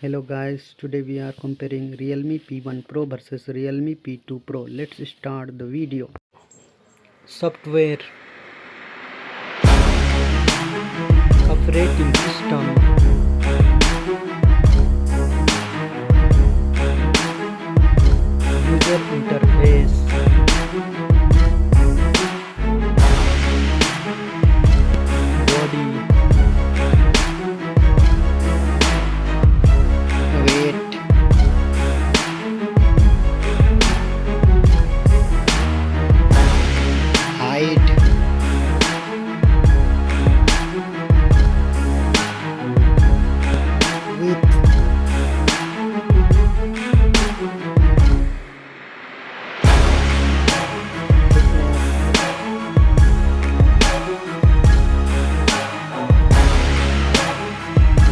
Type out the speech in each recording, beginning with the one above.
Hello guys, today we are comparing Realme P1 Pro versus Realme P2 Pro. Let's start the video. Software, operating system, user interface, body, weight, height, width,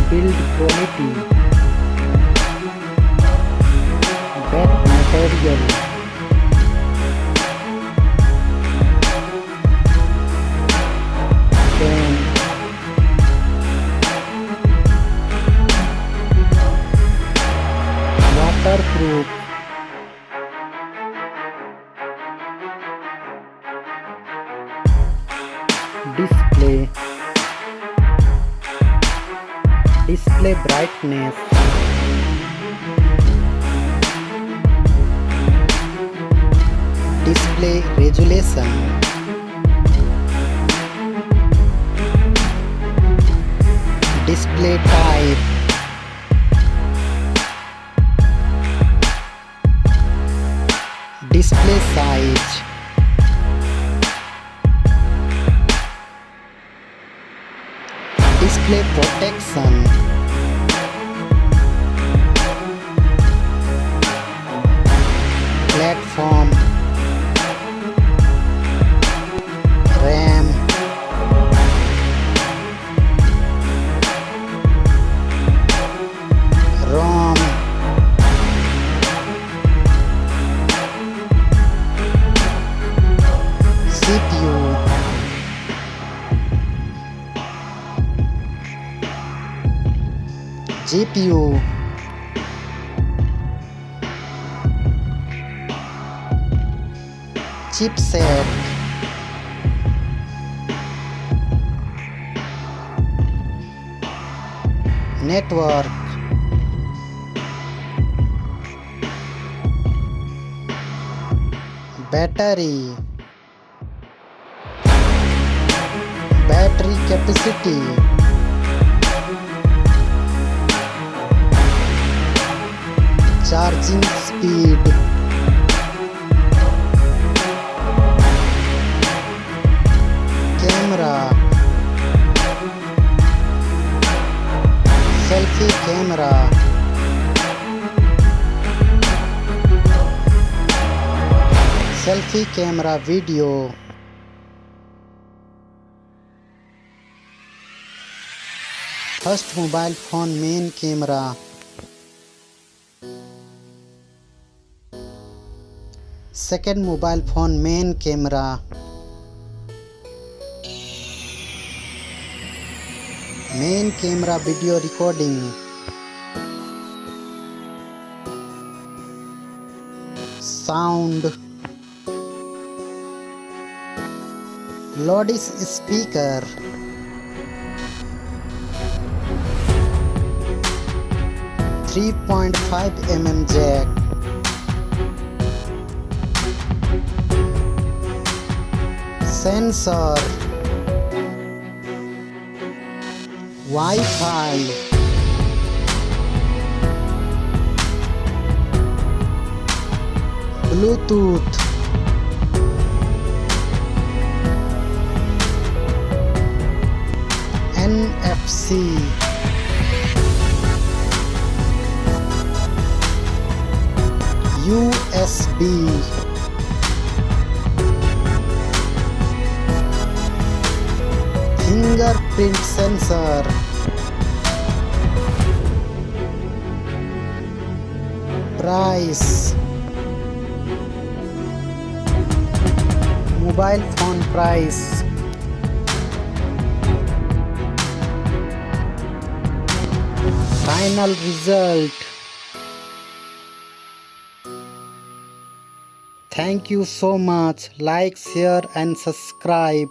build quality, back material, phone, waterproof, display, display brightness, display resolution, display type, display size, display protection, platform, RAM, ROM, CPU, GPU, chipset, network, battery, battery capacity, charging speed, camera, selfie camera, selfie camera video, first mobile phone main camera, second mobile phone main camera, main camera video recording, sound, loudspeaker, .5 mm jack, sensor, Wi-Fi, Bluetooth, NFC, USB, fingerprint sensor, price, mobile phone price, time final result. Thank you so much. Like, share and subscribe.